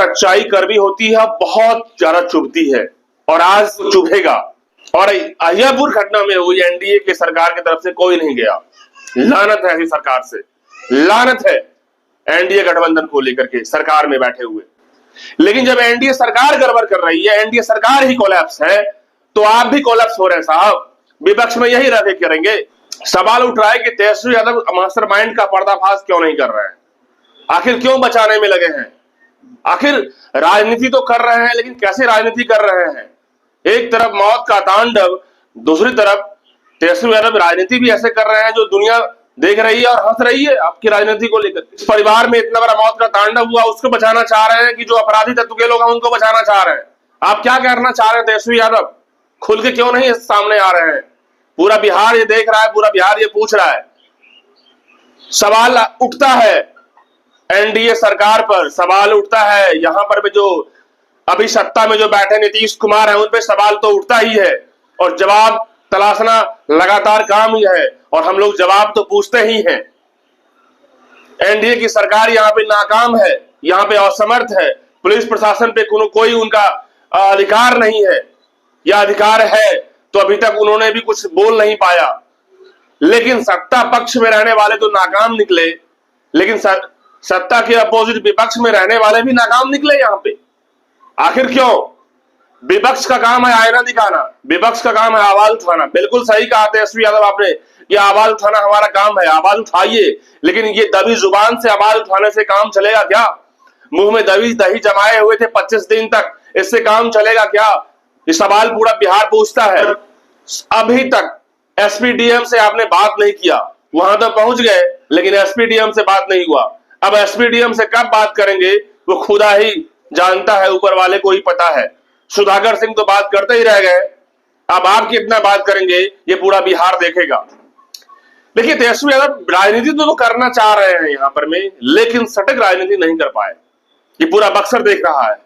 सच्चाई कड़वी होती है, बहुत ज्यादा चुभती है और आज चुभेगा। और अहियापुर घटना में हुई एनडीए के सरकार की तरफ से कोई नहीं गया। लानत है ऐसी सरकार से, लानत है एनडीए गठबंधन को लेकर के सरकार में बैठे हुए। लेकिन जब एनडीए सरकार गड़बड़ कर रही है, एनडीए सरकार ही कोलैप्स है, तो आप भी कोलैप्स हो रहे हैं साहब। विपक्ष में यही रह करेंगे। सवाल उठ रहा है कि तेजस्वी यादव मास्टरमाइंड का पर्दाफाश क्यों नहीं कर रहे हैं, आखिर क्यों बचाने में लगे हैं। आखिर राजनीति तो कर रहे हैं, लेकिन कैसे राजनीति कर रहे हैं। एक तरफ मौत का तांडव, दूसरी तरफ तेजस्वी यादव राजनीति भी ऐसे कर रहे हैं जो दुनिया देख रही है और हंस रही है आपकी राजनीति को लेकर। इस परिवार में इतना बड़ा मौत का तांडव हुआ, उसको बचाना चाह रहे हैं कि जो अपराधी तत्व के लोग हैं उनको बचाना चाह रहे हैं। आप क्या करना चाह रहे हैं तेजस्वी यादव, खुल के क्यों नहीं सामने आ रहे हैं। पूरा बिहार ये देख रहा है, पूरा बिहार ये पूछ रहा है। सवाल उठता है एनडीए सरकार पर, सवाल उठता है यहां पर भी जो अभी सत्ता में जो बैठे नीतीश कुमार हैं उन पे सवाल तो उठता ही है, और जवाब तलाशना लगातार काम ही है, और हम लोग जवाब तो पूछते ही हैं। एनडीए की सरकार यहाँ पे नाकाम है, यहाँ पे असमर्थ है। पुलिस प्रशासन पे कोई उनका अधिकार नहीं है, या अधिकार है तो अभी तक उन्होंने भी कुछ बोल नहीं पाया। लेकिन सत्ता पक्ष में रहने वाले तो नाकाम निकले, लेकिन सत्ता के अपोजिट विपक्ष में रहने वाले भी नाकाम निकले यहाँ पे। आखिर क्यों? विपक्ष का काम है आईना दिखाना, विपक्ष का काम है आवाज उठाना। बिल्कुल सही कहा तेजस्वी यादव आपने, ये आवाज उठाना हमारा काम है, आवाज उठाइए। लेकिन ये दबी जुबान से आवाज उठाने से काम चलेगा क्या? मुंह में दही जमाए हुए थे 25 दिन तक, इससे काम चलेगा क्या? ये सवाल पूरा बिहार पूछता है। अभी तक एसपीडीएम से आपने बात नहीं किया, वहां तो पहुंच गए लेकिन एसपीडीएम से बात नहीं हुआ। अब एसपीडीएम से कब बात करेंगे वो खुदा ही जानता है, ऊपर वाले को ही पता है। सुधाकर सिंह तो बात करते ही रह गए, अब आप कितना बात करेंगे ये पूरा बिहार देखेगा। देखिए तेजस्वी यादव राजनीति तो करना चाह रहे हैं यहां पर में, लेकिन सटक राजनीति नहीं कर पाए। ये पूरा बक्सर देख रहा है।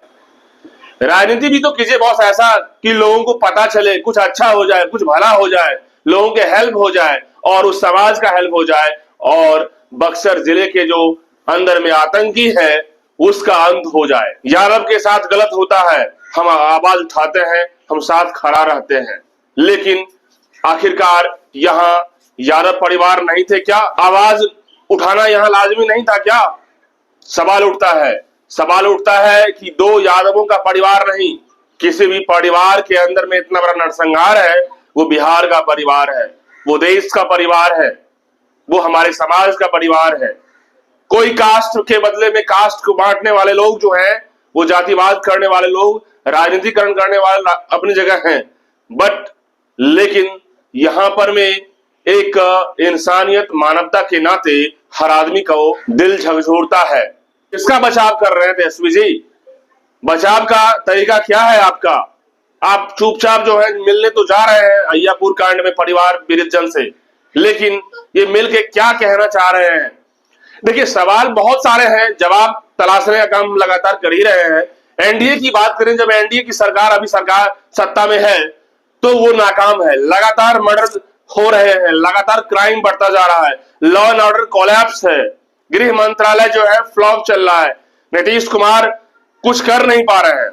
राजनीति भी तो कीजिए बॉस, ऐसा कि लोगों को पता चले, कुछ अच्छा हो जाए, कुछ भला हो जाए, लोगों के हेल्प हो जाए और उस समाज का हेल्प हो जाए, और बक्सर जिले के जो अंदर में आतंकी है उसका अंत हो जाए। यादव के साथ गलत होता है, हम आवाज उठाते हैं, हम साथ खड़ा रहते हैं, लेकिन आखिरकार यहाँ यादव परिवार नहीं थे क्या? आवाज उठाना यहाँ लाजमी नहीं था क्या? सवाल उठता है कि दो यादवों का परिवार नहीं, किसी भी परिवार के अंदर में इतना बड़ा नरसंहार है, वो बिहार का परिवार है, वो देश का परिवार है, वो हमारे समाज का परिवार है। कोई कास्ट के बदले में कास्ट को बांटने वाले लोग जो हैं, वो जातिवाद करने वाले लोग, राजनीतिकरण करने वाले अपनी जगह हैं, बट लेकिन यहां पर में एक इंसानियत मानवता के नाते हर आदमी को दिल झकझोरता है। किसका बचाव कर रहे हैं तेजस्वी जी? बचाव का तरीका क्या है आपका? आप चुपचाप जो है मिलने तो जा रहे हैं अहियापुर कांड में परिवार पीड़ित जन से, लेकिन ये मिलके क्या कहना चाह रहे हैं? देखिए सवाल बहुत सारे हैं, जवाब तलाशने का काम लगातार कर ही रहे हैं। एनडीए की बात करें, जब एनडीए की सरकार अभी सरकार सत्ता में है तो वो नाकाम है, लगातार मर्डर हो रहे हैं, लगातार क्राइम बढ़ता जा रहा है, लॉ एंड ऑर्डर कोलैप्स है, गृह मंत्रालय जो है फ्लॉप चल रहा है, नीतीश कुमार कुछ कर नहीं पा रहे हैं।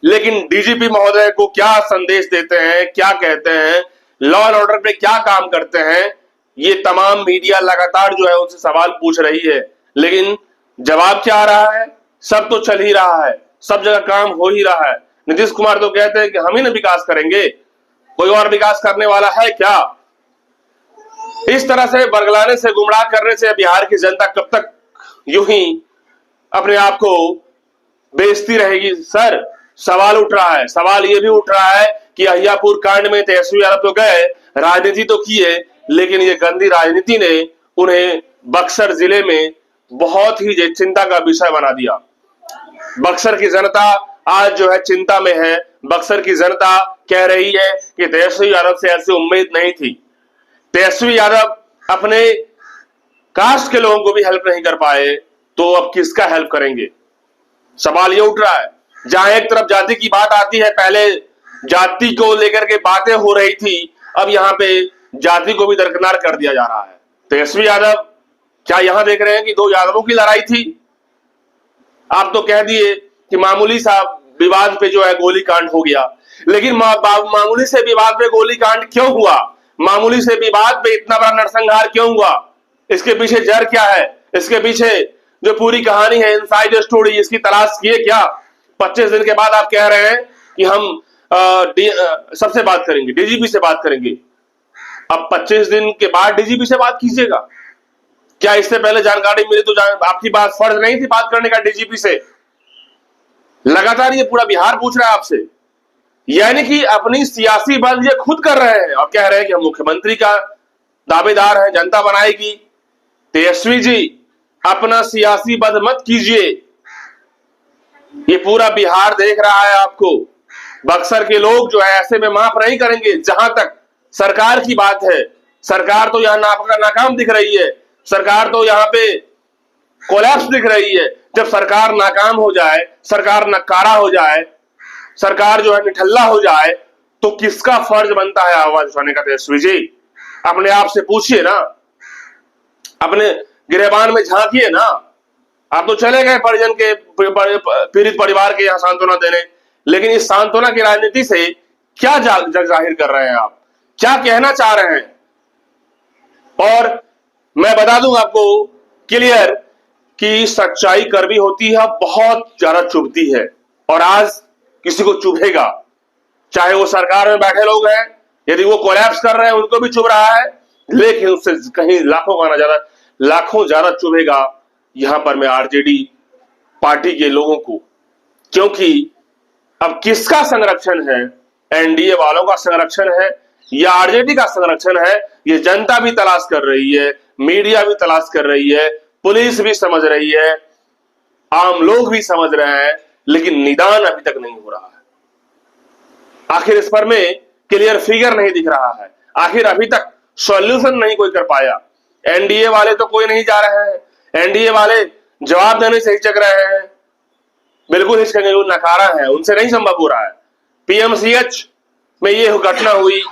लेकिन डीजीपी महोदय को क्या संदेश देते हैं, क्या कहते हैं, लॉ एंड ऑर्डर पे क्या काम करते हैं, ये तमाम मीडिया लगातार जो है उनसे सवाल पूछ रही है, लेकिन जवाब क्या आ रहा है? सब तो चल ही रहा है, सब जगह काम हो ही रहा है। नीतीश कुमार तो कहते हैं कि हम ही ना विकास करेंगे, कोई और विकास करने वाला है क्या? इस तरह से बरगलाने से, गुमराह करने से बिहार की जनता कब तक यूं ही अपने आप को बेचती रहेगी? सर सवाल उठ रहा है, सवाल ये भी उठ रहा है कि अहियापुर कांड में तेजस्वी यादव तो गए, राजनीति तो किए, लेकिन ये गंदी राजनीति ने उन्हें बक्सर जिले में बहुत ही चिंता का विषय बना दिया। बक्सर की जनता आज जो है चिंता में है। बक्सर की जनता कह रही है कि तेजस्वी यादव से ऐसी उम्मीद नहीं थी। तेजस्वी यादव अपने कास्ट के लोगों को भी हेल्प नहीं कर पाए, तो अब किसका हेल्प करेंगे? सवाल ये उठ रहा है। जहां एक तरफ जाति की बात आती है, पहले जाति को लेकर के बातें हो रही थी, अब यहाँ पे जाति को भी दरकिनार कर दिया जा रहा है। तेजस्वी यादव क्या यहां देख रहे हैं कि दो यादवों की लड़ाई थी? आप तो कह दिए कि मामूली सा विवाद पे जो है गोली कांड हो गया, लेकिन मामूली से विवाद पे गोली कांड क्यों हुआ? मामूली से विवाद पे इतना बड़ा नरसंहार क्यों हुआ? इसके पीछे जड़ क्या है? इसके पीछे जो पूरी कहानी है, इनसाइड स्टोरी, इसकी तलाश किए क्या? 25 दिन के बाद आप कह रहे हैं कि हम सबसे बात करेंगे, डीजीपी से बात करेंगे। अब 25 दिन के बाद डीजीपी से बात कीजिएगा। क्या इससे पहले जानकारी मिली तो आपकी बात फर्ज नहीं थी बात करने का डीजीपी से? लगातार ये पूरा बिहार पूछ रहा है आपसे, यानी कि अपनी सियासी बल ये खुद कर रहे हैं और कह रहे हैं कि हम मुख्यमंत्री का दावेदार हैं, जनता बनाएगी। तेजस्वी जी, अपना सियासी बद मत कीजिए, ये पूरा बिहार देख रहा है आपको। बक्सर के लोग जो है ऐसे में माफ नहीं करेंगे। जहां तक सरकार की बात है, सरकार तो यहां नाकाम दिख रही है, सरकार तो यहां पे कोलैप्स दिख रही है। जब सरकार नाकाम हो जाए, सरकार नकारा हो जाए, सरकार जो है निठल्ला हो जाए, तो किसका फर्ज बनता है आवाज उठाने का? तेजस्वी जी, अपने आप से पूछिए ना, अपने गिरेबान में झांकिए ना। आप तो चले गए परिजन के पीड़ित परिवार के यहां सांत्वना देने, लेकिन इस सांत्वना की राजनीति से क्या जग जाहिर कर रहे हैं आप? क्या कहना चाह रहे हैं? और मैं बता दूं आपको क्लियर कि सच्चाई कड़वी होती है, बहुत ज्यादा चुभती है, और आज किसी को चुभेगा, चाहे वो सरकार में बैठे लोग हैं, यदि वो कोलैप्स कर रहे हैं उनको भी चुभ रहा है, लेकिन उससे कहीं लाखों ज्यादा चुभेगा यहां पर मैं आरजेडी पार्टी के लोगों को। क्योंकि अब किसका संरक्षण है? एनडीए वालों का संरक्षण है या आरजेडी का संरक्षण है? ये जनता भी तलाश कर रही है, मीडिया भी तलाश कर रही है, पुलिस भी समझ रही है, आम लोग भी समझ रहे हैं, लेकिन निदान अभी तक नहीं हो रहा है। आखिर इस पर में क्लियर फिगर नहीं दिख रहा है, आखिर अभी तक सॉल्यूशन नहीं कोई कर पाया। एनडीए वाले तो कोई नहीं जा रहे हैं, एनडीए वाले जवाब देने से हिचक रहे हैं, बिल्कुल हिचकेंगे, वो नकारा है, उनसे नहीं संभव हो रहा है। पीएमसीएच में ये घटना हुई,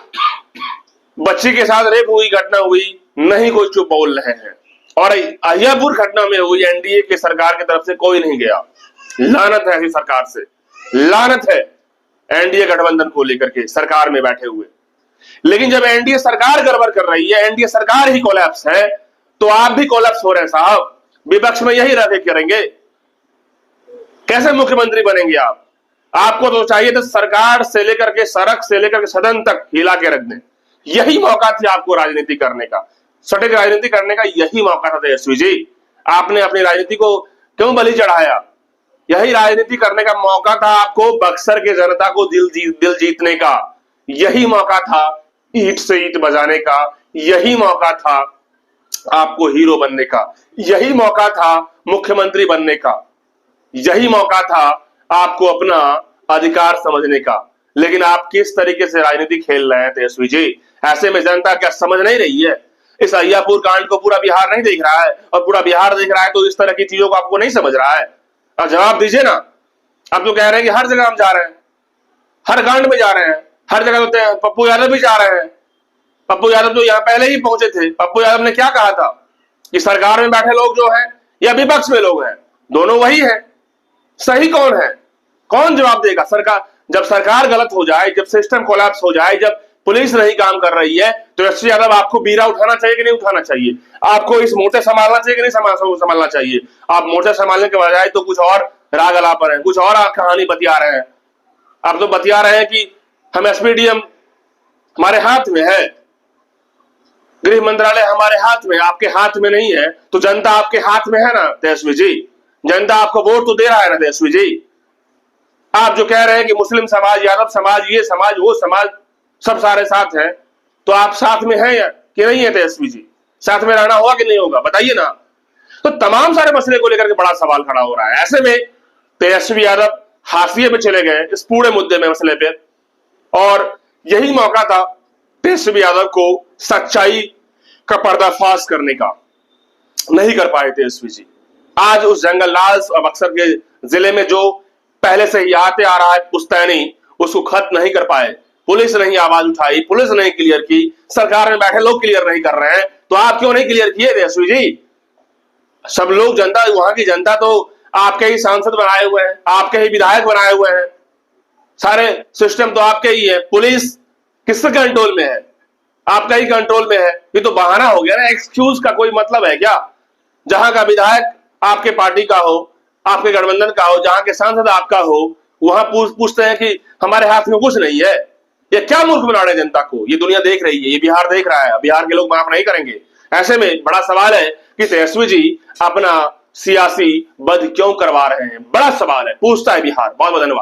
बच्ची के साथ रेप हुई, घटना हुई, नहीं कोई चुप बोल रहे हैं। और अहियापुर घटना में हुई, एनडीए के सरकार की तरफ से कोई नहीं गया। लानत है ऐसी सरकार से, लानत है एनडीए गठबंधन को लेकर के सरकार में बैठे हुए। लेकिन जब एनडीए सरकार गड़बड़ कर रही है, एनडीए सरकार ही कोलैप्स है, तो आप भी कोलैप्स हो रहे हैं साहब। विपक्ष में यही रह करेंगे, कैसे मुख्यमंत्री बनेंगे आप? आपको तो चाहिए था सरकार से लेकर के सड़क से लेकर के सदन तक हिला के रख दें। यही मौका थी आपको राजनीति करने का, सटीक राजनीति करने का यही मौका था तेजस्वी जी। आपने अपनी राजनीति को क्यों बलि चढ़ाया? यही राजनीति करने का मौका था आपको, बक्सर के जनता को दिल जीतने का यही मौका था, ईंट से ईंट बजाने का यही मौका था, आपको हीरो बनने का यही मौका था, मुख्यमंत्री बनने का यही मौका था, आपको अपना अधिकार समझने का। लेकिन आप किस तरीके से राजनीति खेल रहे हैं तेजस्वी जी? ऐसे में जनता क्या समझ नहीं रही है? इस अहियापुर कांड को पूरा बिहार नहीं देख रहा है, और पूरा बिहार देख रहा है तो इस तरह की चीजों को आपको नहीं समझ रहा है। अब जवाब दीजिए ना। आप तो कह रहे हैं कि हर जगह हम जा रहे हैं, हर कांड में जा रहे हैं, हर जगह तो पप्पू यादव भी जा रहे हैं। पप्पू यादव तो यहां पहले ही पहुंचे थे। पप्पू यादव ने क्या कहा था कि सरकार में बैठे लोग जो है या विपक्ष में लोग हैं, दोनों वही है, सही कौन है? कौन जवाब देगा? सरकार, जब सरकार गलत हो जाए, जब सिस्टम कोलैप्स हो जाए, जब पुलिस नहीं काम कर रही है, तो तेजस्वी यादव आपको बीरा उठाना चाहिए कि नहीं उठाना चाहिए? आपको इस मोर्चे संभालना चाहिए कि नहीं संभालना चाहिए? आप मोर्चा संभालने के बजाय तो कुछ और राग अलाप हैं, कुछ और कहानी बतिया रहे हैं। आप तो बतिया रहे हैं कि हम एसपीडीएम हमारे हाथ में है, गृह मंत्रालय हमारे हाथ में, आपके हाथ में नहीं है। तो जनता आपके हाथ में है ना तेजस्वी जी, जनता आपको वोट तो दे रहा है ना तेजस्वी जी। आप जो कह रहे हैं कि मुस्लिम समाज, यादव समाज, ये समाज, वो समाज, सब सारे साथ हैं, तो आप साथ में हैं कि नहीं है तेजस्वी जी? साथ में रहना होगा कि नहीं होगा, बताइए ना। तो तमाम सारे मसले को लेकर के बड़ा सवाल खड़ा हो रहा है। ऐसे में तेजस्वी यादव हाशिए पे चले गए इस पूरे मुद्दे में, मसले पे, और यही मौका था तेजस्वी यादव को सच्चाई का पर्दाफाश करने का। नहीं कर पाए तेजस्वी जी। आज उस जंगलराज और बक्सर के जिले में जो पहले से ही आते आ रहा है पुश्तैनी, उसको खत्म नहीं कर पाए। पुलिस नहीं आवाज उठाई, पुलिस नहीं क्लियर की, सरकार में बैठे लोग क्लियर नहीं कर रहे हैं, तो आप क्यों नहीं क्लियर किए तेजस्वी जी? सब लोग, जनता, वहां की जनता तो आपके ही सांसद बनाए हुए हैं, आपके ही विधायक बनाए हुए हैं, सारे सिस्टम तो आपके ही है। पुलिस किसके कंट्रोल में है? आपका ही कंट्रोल में है। ये तो बहाना हो गया ना, एक्सक्यूज का कोई मतलब है क्या? जहां का विधायक आपके पार्टी का हो, आपके गठबंधन का हो, जहां के सांसद आपका हो, वहां पूछते हैं कि हमारे हाथ में कुछ नहीं है। ये क्या मूर्ख बना रहे जनता को? ये दुनिया देख रही है, ये बिहार देख रहा है, बिहार के लोग माफ नहीं करेंगे। ऐसे में बड़ा सवाल है कि तेजस्वी जी अपना सियासी वध क्यों करवा रहे हैं? बड़ा सवाल है, पूछता है बिहार। बहुत बहुत धन्यवाद।